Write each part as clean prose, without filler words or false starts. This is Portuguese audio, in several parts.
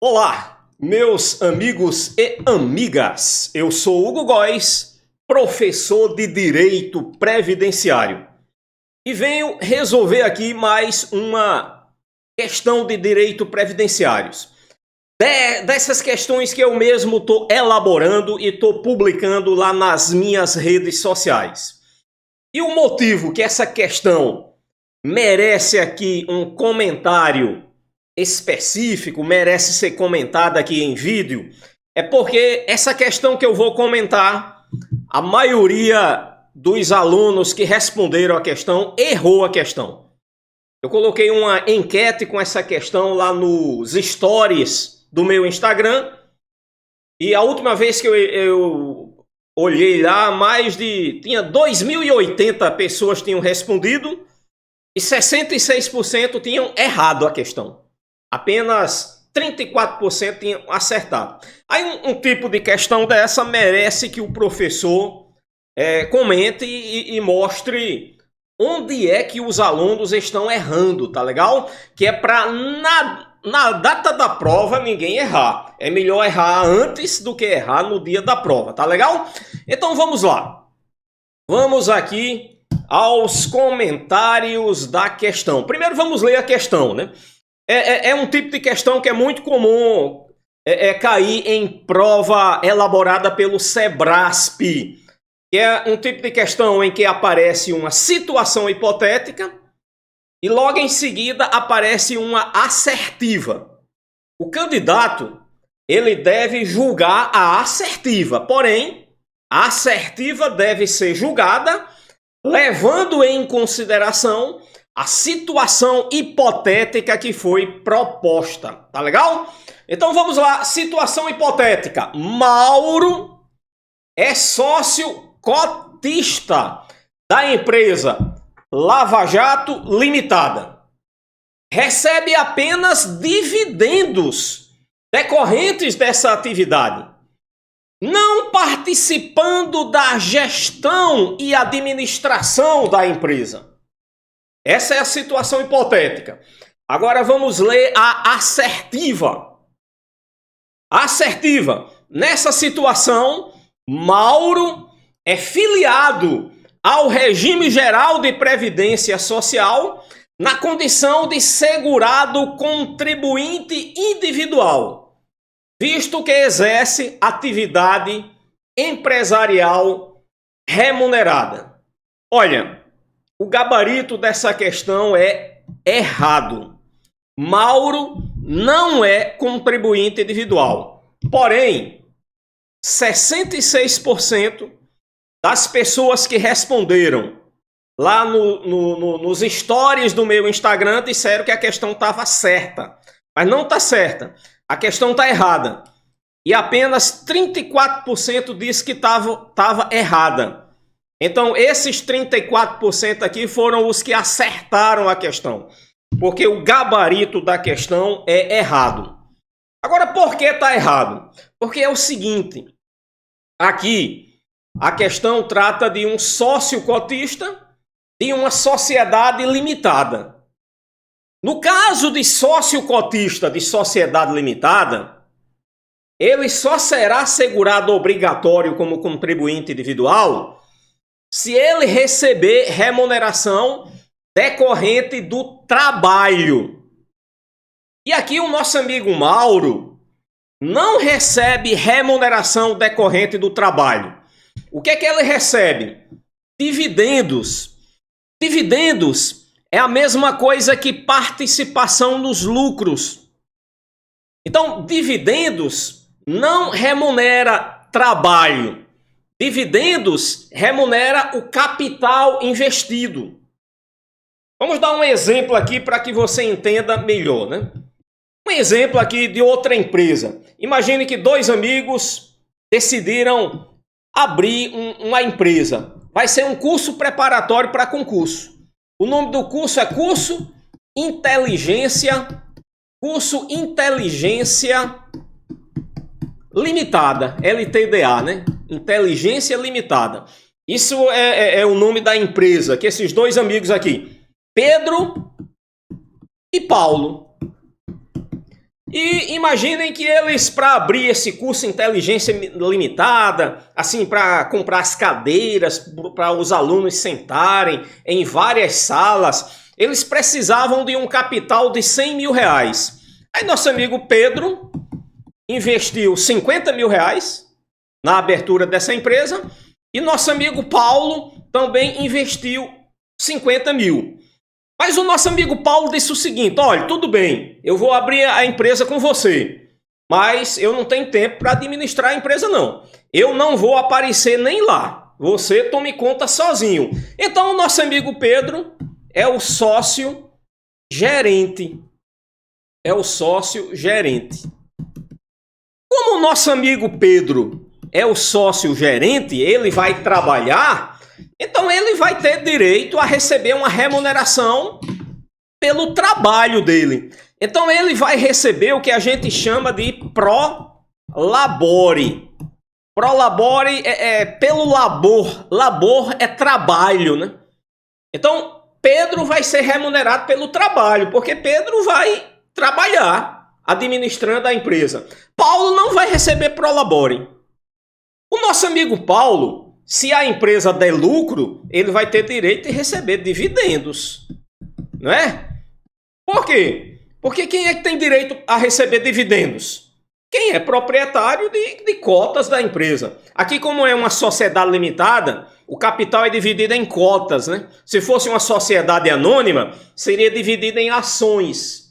Olá, meus amigos e amigas. Eu sou Hugo Góes, professor de Direito Previdenciário. E venho resolver aqui mais uma questão de direito previdenciários. Dessas questões que eu mesmo estou elaborando e estou publicando lá nas minhas redes sociais. E o motivo que essa questão merece aqui um comentário específico, merece ser comentada aqui em vídeo, é porque essa questão que eu vou comentar, a maioria dos alunos que responderam a questão errou a questão. Eu coloquei uma enquete com essa questão lá nos stories do meu Instagram e a última vez que eu olhei lá, tinha 2.080 pessoas tinham respondido e 66% tinham errado a questão. Apenas 34% tinham acertado. Aí um tipo de questão dessa merece que o professor comente e mostre onde é que os alunos estão errando, tá legal? Que é para na data da prova ninguém errar. É melhor errar antes do que errar no dia da prova, tá legal? Então vamos lá. Vamos aqui aos comentários da questão. Primeiro vamos ler a questão, né? É um tipo de questão que é muito comum cair em prova elaborada pelo Sebrasp, que é um tipo de questão em que aparece uma situação hipotética e logo em seguida aparece uma assertiva. O candidato ele deve julgar a assertiva, porém a assertiva deve ser julgada levando em consideração a situação hipotética que foi proposta, tá legal? Então vamos lá, situação hipotética. Mauro é sócio cotista da empresa Lava Jato Limitada. Recebe apenas dividendos decorrentes dessa atividade, não participando da gestão e administração da empresa. Essa é a situação hipotética. Agora vamos ler a assertiva. Assertiva. Nessa situação, Mauro é filiado ao regime geral de previdência social na condição de segurado contribuinte individual, visto que exerce atividade empresarial remunerada. Olha, o gabarito dessa questão é errado. Mauro não é contribuinte individual. Porém, 66% das pessoas que responderam lá nos stories do meu Instagram disseram que a questão estava certa. Mas não está certa. A questão está errada. E apenas 34% disse que estava errada. Então, esses 34% aqui foram os que acertaram a questão, porque o gabarito da questão é errado. Agora, por que está errado? Porque é o seguinte, aqui a questão trata de um sócio cotista de uma sociedade limitada. No caso de sócio cotista de sociedade limitada, ele só será segurado obrigatório como contribuinte individual se ele receber remuneração decorrente do trabalho. E aqui o nosso amigo Mauro não recebe remuneração decorrente do trabalho. O que é que ele recebe? Dividendos. Dividendos é a mesma coisa que participação nos lucros. Então, dividendos não remunera trabalho. Dividendos remunera o capital investido. Vamos dar um exemplo aqui para que você entenda melhor, né? Um exemplo aqui de outra empresa. Imagine que dois amigos decidiram abrir uma empresa. Vai ser um curso preparatório para concurso. O nome do curso é Curso Inteligência Limitada, LTDA, né? Inteligência Limitada. Isso é o nome da empresa que esses dois amigos aqui, Pedro e Paulo. E imaginem que eles, para abrir esse curso Inteligência Limitada, assim, para comprar as cadeiras, para os alunos sentarem em várias salas, eles precisavam de um capital de 100 mil reais. Aí nosso amigo Pedro investiu 50 mil reais na abertura dessa empresa e nosso amigo Paulo também investiu 50 mil. Mas o nosso amigo Paulo disse o seguinte: olha, tudo bem, eu vou abrir a empresa com você, mas eu não tenho tempo para administrar a empresa não. Eu não vou aparecer nem lá, você tome conta sozinho. Então o nosso amigo Pedro é o sócio gerente. É o sócio gerente. Como o nosso amigo Pedro é o sócio gerente, ele vai trabalhar, então ele vai ter direito a receber uma remuneração pelo trabalho dele. Então ele vai receber o que a gente chama de prolabore. Prolabore é pelo labor. Labor é trabalho, né? Então Pedro vai ser remunerado pelo trabalho, porque Pedro vai trabalhar administrando a empresa. Paulo não vai receber prolabore. O nosso amigo Paulo, se a empresa der lucro, ele vai ter direito de receber dividendos, não é? Por quê? Porque quem é que tem direito a receber dividendos? Quem é proprietário de cotas da empresa. Aqui, como é uma sociedade limitada, o capital é dividido em cotas, né? Se fosse uma sociedade anônima, seria dividido em ações.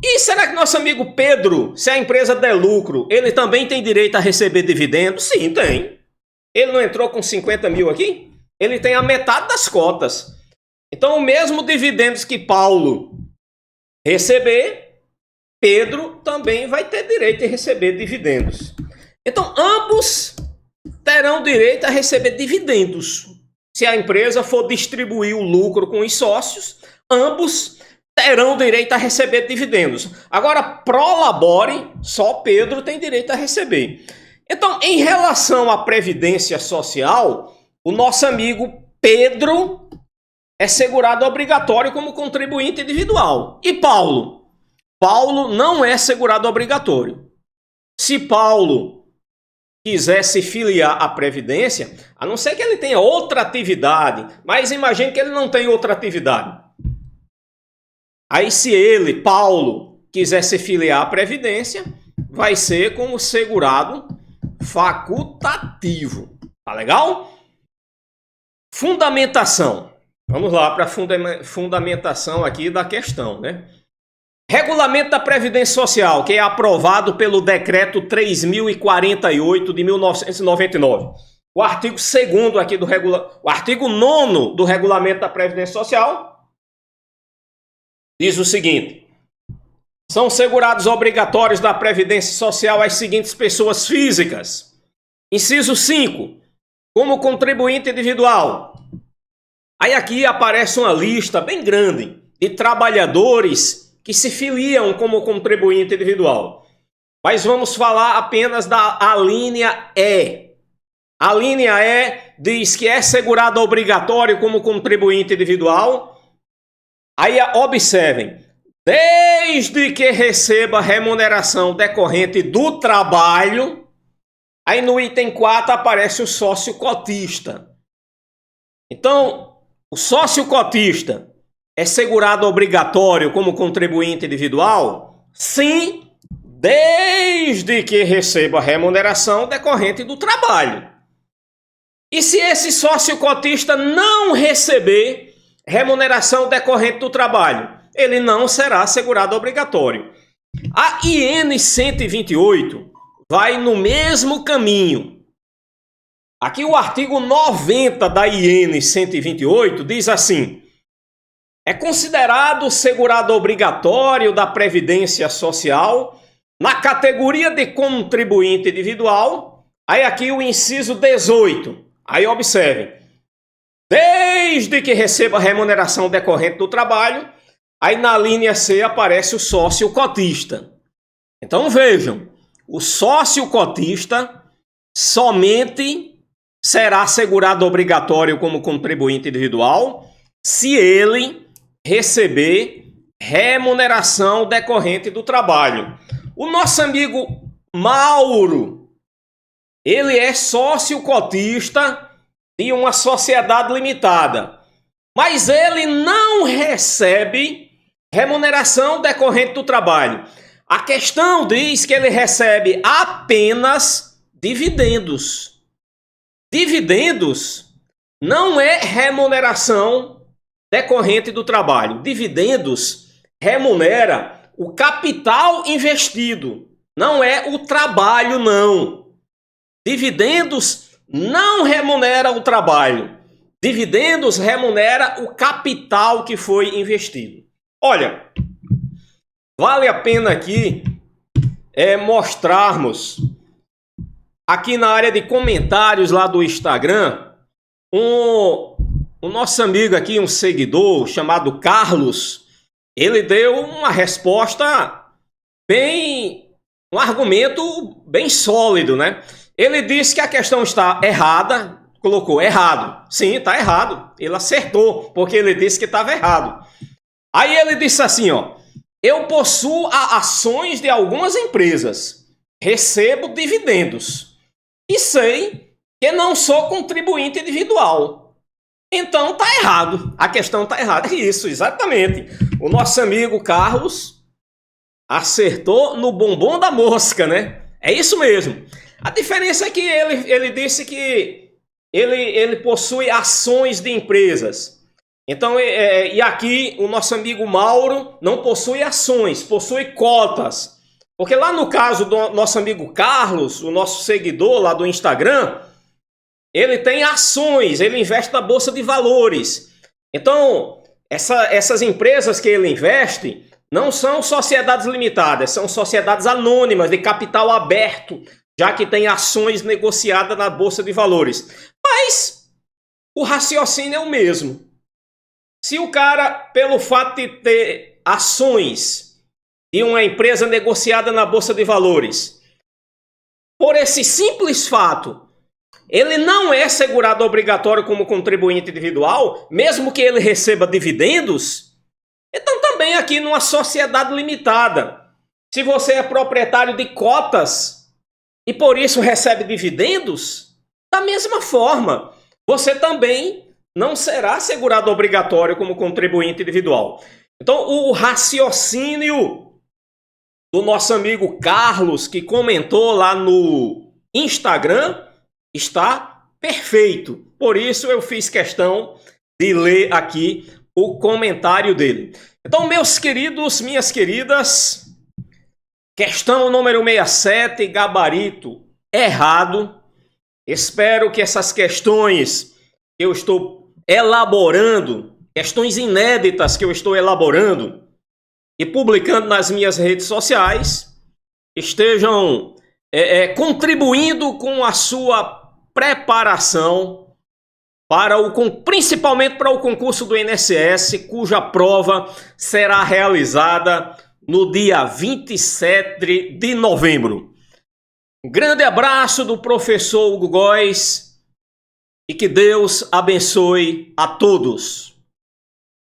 E será que nosso amigo Pedro, se a empresa der lucro, ele também tem direito a receber dividendos? Sim, tem. Ele não entrou com 50 mil aqui? Ele tem a metade das cotas. Então, o mesmo dividendos que Paulo receber, Pedro também vai ter direito a receber dividendos. Então, ambos terão direito a receber dividendos. Se a empresa for distribuir o lucro com os sócios, ambos terão direito a receber dividendos. Agora, prolabore, só Pedro tem direito a receber. Então, em relação à Previdência Social, o nosso amigo Pedro é segurado obrigatório como contribuinte individual. E Paulo? Paulo não é segurado obrigatório. Se Paulo quiser se filiar à Previdência, a não ser que ele tenha outra atividade, mas imagine que ele não tem outra atividade. Aí se ele, Paulo, quiser se filiar à Previdência, vai ser como segurado facultativo. Tá legal? Fundamentação. Vamos lá para a fundamentação aqui da questão, né? Regulamento da Previdência Social, que é aprovado pelo Decreto 3048 de 1999. O artigo 2º aqui o artigo 9º do Regulamento da Previdência Social diz o seguinte: são segurados obrigatórios da Previdência Social as seguintes pessoas físicas. Inciso 5, como contribuinte individual. Aí aqui aparece uma lista bem grande de trabalhadores que se filiam como contribuinte individual. Mas vamos falar apenas da alínea E. A linha E diz que é segurado obrigatório como contribuinte individual. Aí observem, desde que receba remuneração decorrente do trabalho. Aí no item 4 aparece o sócio cotista. Então, o sócio cotista é segurado obrigatório como contribuinte individual? Sim, desde que receba remuneração decorrente do trabalho. E se esse sócio cotista não receber remuneração decorrente do trabalho, ele não será segurado obrigatório. A IN 128 vai no mesmo caminho. Aqui o artigo 90 da IN 128 diz assim: é considerado segurado obrigatório da Previdência Social na categoria de contribuinte individual. Aí aqui o inciso 18. Aí observem, desde que receba remuneração decorrente do trabalho. Aí na linha C aparece o sócio cotista. Então vejam, o sócio cotista somente será segurado obrigatório como contribuinte individual se ele receber remuneração decorrente do trabalho. O nosso amigo Mauro, ele é sócio cotista de uma sociedade limitada, mas ele não recebe remuneração decorrente do trabalho. A questão diz que ele recebe apenas dividendos. Dividendos não é remuneração decorrente do trabalho. Dividendos remunera o capital investido, não é o trabalho, não. Dividendos não remunera o trabalho. Dividendos remunera o capital que foi investido. Olha, vale a pena aqui mostrarmos aqui na área de comentários lá do Instagram o nosso amigo aqui, um seguidor chamado Carlos, ele deu uma resposta um argumento bem sólido, né? Ele disse que a questão está errada, colocou errado. Sim, está errado. Ele acertou, porque ele disse que estava errado. Aí ele disse assim, ó: eu possuo ações de algumas empresas, recebo dividendos e sei que não sou contribuinte individual. Então tá errado, a questão tá errada. Isso, exatamente. O nosso amigo Carlos acertou no bombom da mosca, né? É isso mesmo. A diferença é que ele disse que ele possui ações de empresas. Então, e aqui o nosso amigo Mauro não possui ações, possui cotas. Porque lá no caso do nosso amigo Carlos, o nosso seguidor lá do Instagram, ele tem ações, ele investe na Bolsa de Valores. Então, essas empresas que ele investe não são sociedades limitadas, são sociedades anônimas, de capital aberto, já que tem ações negociadas na Bolsa de Valores. Mas o raciocínio é o mesmo. Se o cara, pelo fato de ter ações de uma empresa negociada na Bolsa de Valores, por esse simples fato, ele não é segurado obrigatório como contribuinte individual, mesmo que ele receba dividendos, então também aqui numa sociedade limitada, se você é proprietário de cotas e por isso recebe dividendos, da mesma forma, você também não será segurado obrigatório como contribuinte individual. Então o raciocínio do nosso amigo Carlos, que comentou lá no Instagram, está perfeito. Por isso eu fiz questão de ler aqui o comentário dele. Então, meus queridos, minhas queridas, questão número 67, gabarito errado. Espero que essas questões que eu estou elaborando, questões inéditas que eu estou elaborando e publicando nas minhas redes sociais, estejam contribuindo com a sua preparação principalmente para o concurso do INSS, cuja prova será realizada no dia 27 de novembro. Um grande abraço do professor Hugo Góes e que Deus abençoe a todos.